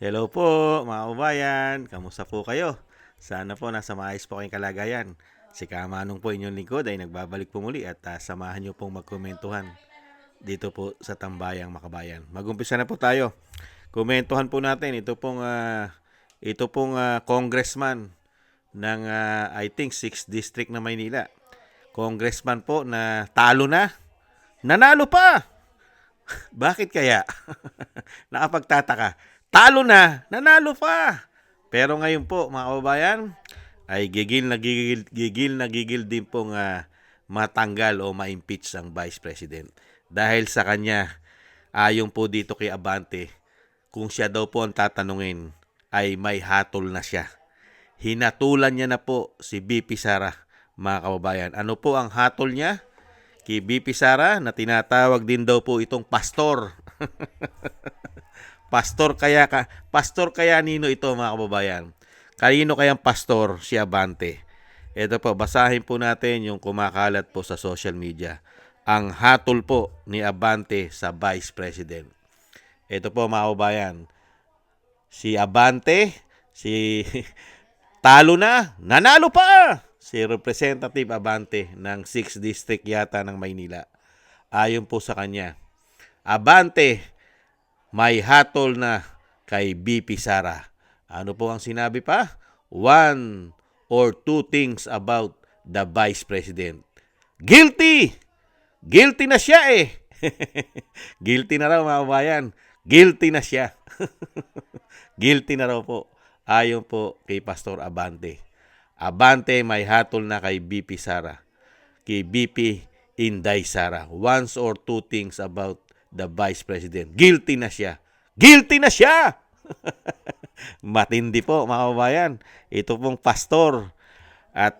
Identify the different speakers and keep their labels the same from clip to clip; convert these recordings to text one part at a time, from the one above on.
Speaker 1: Hello po mga kababayan, kamusta po kayo? Sana po nasa maayos po kayong kalagayan. Si Kamanong po inyong lingkod ay nagbabalik po muli at samahan niyo pong magkomentuhan dito po sa Tambayang Makabayan. Magumpisa na po tayo. Komentuhan po natin ito pong congressman ng I think 6th District na Maynila. Congressman po na talo na, nanalo pa. Bakit kaya? Nakapagtataka. Talo na, nanalo pa. Pero ngayon po, mga kababayan, ay gigil din pong matanggal o ma-impeach ang Vice President. Dahil sa kanya, ayon po dito kay Abante, kung siya daw po ang tatanungin, ay may hatol na siya. Hinatulan niya na po si BP Sara, mga kababayan. Ano po ang hatol niya? Kay BP Sara na tinatawag din daw po itong pastor. Pastor kaya nino ito, mga kababayan? Kanino kayang pastor si Abante? Ito po, basahin po natin yung kumakalat po sa social media. Ang hatol po ni Abante sa Vice President. Ito po, mga kababayan. Si Abante, si talo na, nanalo pa! Si Representative Abante ng 6th District yata ng Maynila. Ayon po sa kanya, Abante, may hatol na kay BP Sara. Ano po ang sinabi pa? One or two things about the Vice President. Guilty! Guilty na siya eh. Guilty na raw, mga kabayan. Guilty na siya. Guilty na raw po. Ayon po kay Pastor Abante. Abante may hatol na kay BP Sara. Kay BP Inday Sara. Once or two things about the Vice President. Guilty na siya. Guilty na siya! Matindi po, mga kababayan. Ito pong pastor at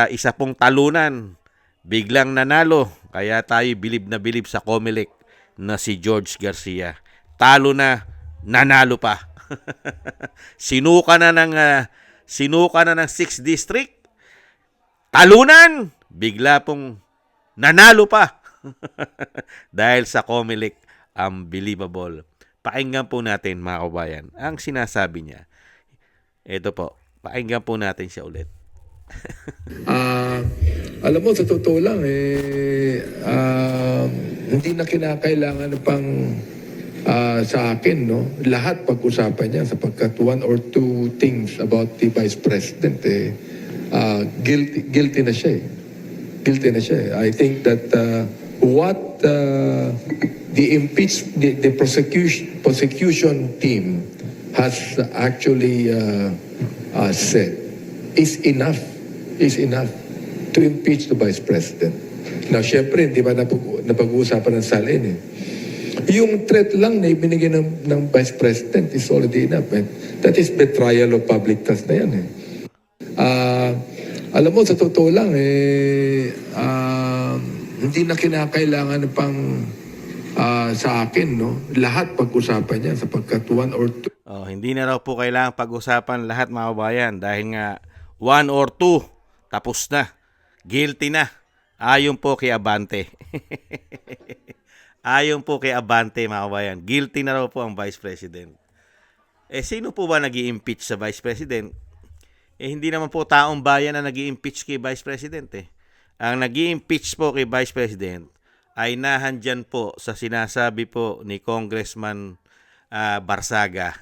Speaker 1: isa pong talunan. Biglang nanalo. Kaya tayo bilib na bilib sa Comelec na si George Garcia. Talo na, nanalo pa. Sinuka na ng 6th District. Talunan! Bigla pong nanalo pa. Dahil sa Comelec, unbelievable. Pakinggan po natin, mga kabayan, ang sinasabi niya. Ito po, pakinggan po natin siya ulit.
Speaker 2: Ah, alam mo, sa totoo lang, hindi na kinakailangan pang sa akin, no? Lahat pag-usapan niya sapagkat one or two things about the Vice President, guilty na siya. Guilty na siya. I think that what the prosecution team has actually said is enough to impeach the Vice President. Now, syempre, hindi ba napag-uusapan ng salin eh. Yung threat lang na ibinigay ng Vice President is already enough. And that is betrayal of public trust na yan eh. Alam mo, sa totoo lang hindi na kinakailangan pang sa akin, no? Lahat pag-usapan niya sapagkat one or two.
Speaker 1: Hindi na raw po kailangan pag-usapan lahat, mga kabayan, dahil nga one or two, tapos na. Guilty na. Ayon po kay Abante. Ayon po kay Abante, mga kabayan. Guilty na raw po ang Vice President. Sino po ba nag-i-impeach sa Vice President? Hindi naman po taong bayan na nag-i-impeach kay Vice President eh. Ang nag-i-impeach po kay Vice President ay nahandyan po sa sinasabi po ni Congressman Barsaga.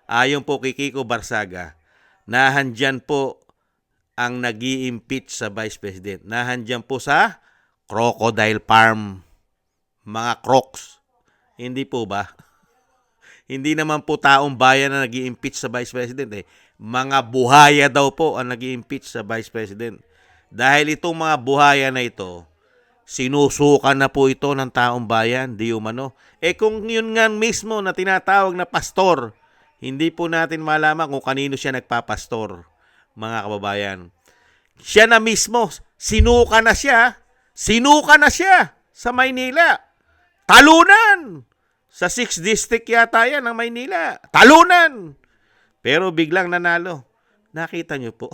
Speaker 1: Ayon po kay Kiko Barsaga, nahandyan po ang nag-i-impeach sa Vice President. Nahandyan po sa Crocodile Farm. Mga crocs. Hindi po ba? Hindi naman po taong bayan na nag-i-impeach sa Vice President eh. Mga buhaya daw po ang nag-i-impeach sa Vice President. Dahil itong mga buhaya na ito, sinusukan na po ito ng taong bayan, di umano. Kung yun nga mismo na tinatawag na pastor, hindi po natin malaman kung kanino siya nagpapastor, mga kababayan. Siya na mismo, sinuka na siya sa Maynila. Talunan! Sa 6th District yata yan ng Maynila. Talunan! Pero biglang nanalo. Nakita nyo po.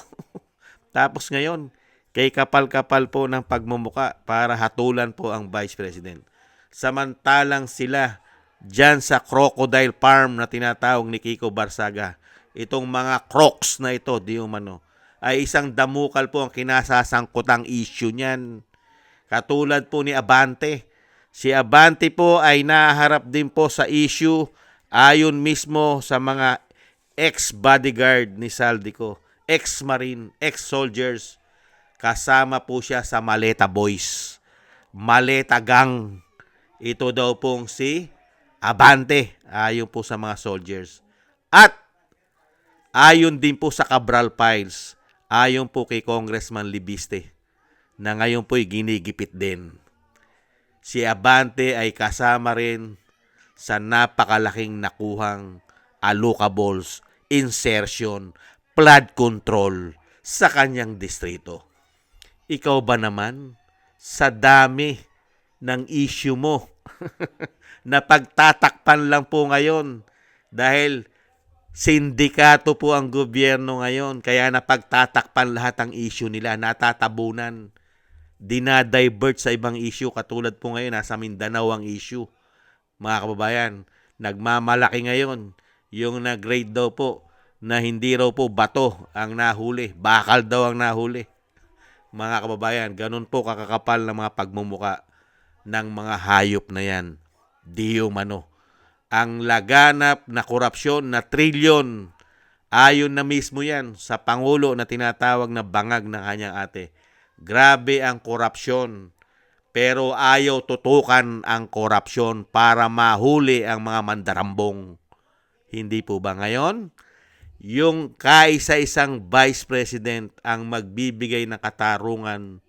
Speaker 1: Tapos ngayon, kay kapal-kapal po ng pagmumuka para hatulan po ang Vice President. Samantalang sila dyan sa crocodile farm na tinatawag ni Kiko Barsaga. Itong mga crocs na ito, di umano, ay isang damukal po ang kinasasangkutang issue niyan. Katulad po ni Abante. Si Abante po ay naharap din po sa issue ayon mismo sa mga ex-bodyguard ni Saldico, ex-marine, ex-soldiers. Kasama po siya sa Maleta Boys. Maleta Gang. Ito daw pong si Abante, ayon po sa mga soldiers. At ayon din po sa Cabral Files, ayon po kay Congressman Libiste, na ngayon po'y ginigipit din. Si Abante ay kasama rin sa napakalaking nakuhang allocables, insertion, flood control sa kanyang distrito. Ikaw ba naman, sa dami ng issue mo, na pagtatakpan lang po ngayon dahil sindikato po ang gobyerno ngayon, kaya napagtatakpan lahat ang issue nila, natatabunan, dinadivert sa ibang issue. Katulad po ngayon, nasa Mindanao ang issue. Mga kababayan, nagmamalaki ngayon yung nag-grade daw po na hindi raw po bato ang nahuli, bakal daw ang nahuli. Mga kababayan, ganun po kakakapal ng mga pagmumuka ng mga hayop na yan. Di umano. Ang laganap na korupsyon na trilyon, ayon na mismo yan sa Pangulo na tinatawag na bangag ng kanyang ate. Grabe ang korupsyon, pero ayaw tutukan ang korupsyon para mahuli ang mga mandarambong. Hindi po ba ngayon? Yung kaisa-isang vice president ang magbibigay ng katarungan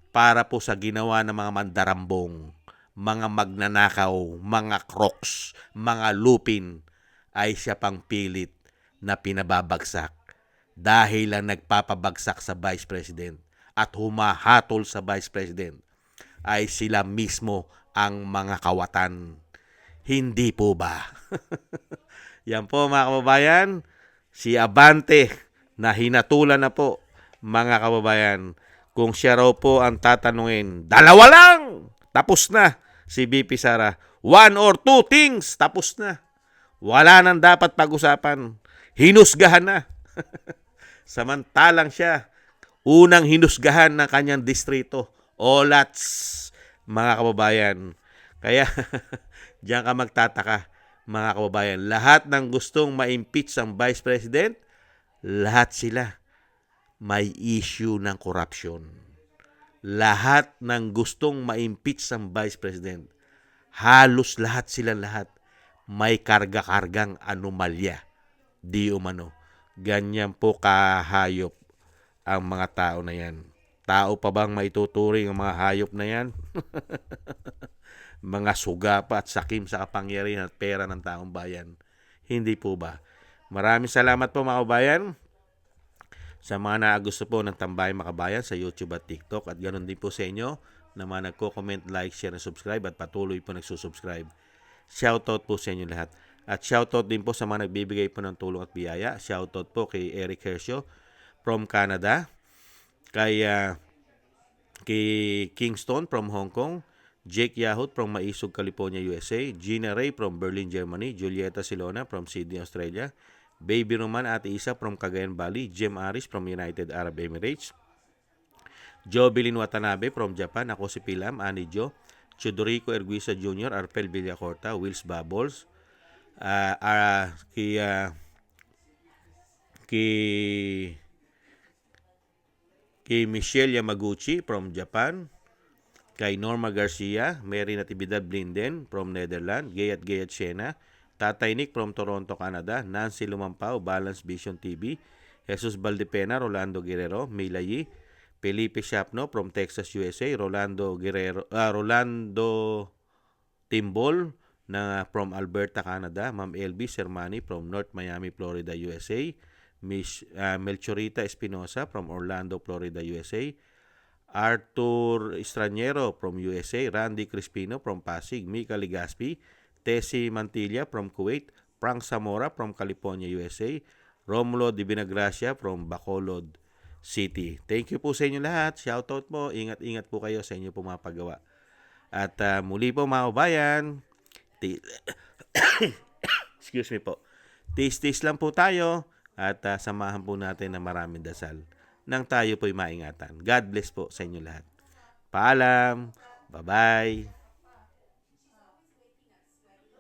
Speaker 1: para po sa ginawa ng mga mandarambong, mga magnanakaw, mga crocs, mga lupin, ay siya pang pilit na pinababagsak dahil lang nagpapabagsak sa vice president at humahatol sa vice president ay sila mismo ang mga kawatan. Hindi po ba? Yan po mga kababayan, si Abante na hinatulan na po mga kababayan. Kung siya raw po ang tatanungin, dalawa lang, tapos na. Si BP Sara, 1 or 2 things, tapos na. Wala nang dapat pag-usapan. Hinusgahan na. Samantalang siya, unang hinusgahan ng kanyang distrito. Olats, mga kababayan. Kaya, diyan ka magtataka, mga kababayan. Lahat ng gustong ma-impeach ang Vice President, lahat sila may issue ng korupsyon. Lahat ng gustong ma-impeach ang Vice President, halos lahat silang lahat may karga-kargang anomalya. Di umano. Ganyan po kahayop ang mga tao na yan. Tao pa bang maituturing ang mga hayop na yan? Mga suga pa at sakim sa kapangyarihan at pera ng taong bayan. Hindi po ba? Maraming salamat po mga kabayan sa mga naagusto po ng Tambayang Makabayan sa YouTube at TikTok, at ganoon din po sa inyo na mga nagko-comment, like, share, and subscribe at patuloy po nagsusubscribe. Shoutout po sa inyo lahat. At shoutout din po sa mga nagbibigay po ng tulong at biyaya. Shoutout po kay Eric Hershio from Canada, kay Kingston from Hong Kong, Jake Yahut from Maisog, California, USA, Gina Ray from Berlin, Germany, Julieta Silona from Sydney, Australia, Baby Roman Ate Isa from Cagayan Valley, Jem Aris from United Arab Emirates, Jovelyn Watanabe from Japan, ako si Pilam, Ani Jo, Chudorico Erguisa Jr., Arpel Villacorta, Wills Bubbles, kay Michelle Yamaguchi from Japan, kay Norma Garcia, Mary Natividad Blinden from Netherlands, Gayat Siena, Tatay Nick from Toronto, Canada, Nancy Lumampao, Balance Vision TV, Jesus Valdepena, Rolando Guerrero, Milayi, Felipe Shapno from Texas, USA, Rolando Timbol na from Alberta, Canada, Ma'am LB Sermani from North Miami, Florida, USA, Miss Melchorita Espinosa from Orlando, Florida, USA, Arthur Estraniero from USA, Randy Crispino from Pasig, Mika Ligaspi, Tessie Mantilla from Kuwait, Frank Zamora from California, USA, Romulo Di Binagracia from Bacolod City. Thank you po sa inyo lahat. Shoutout po. Ingat-ingat po kayo sa inyo po mga paggawa. At muli po mga kabayan, Ti- Excuse me po. Taste lang po tayo at samahan po natin ng maraming dasal nang tayo po'y maingatan. God bless po sa inyo lahat. Paalam. Bye-bye.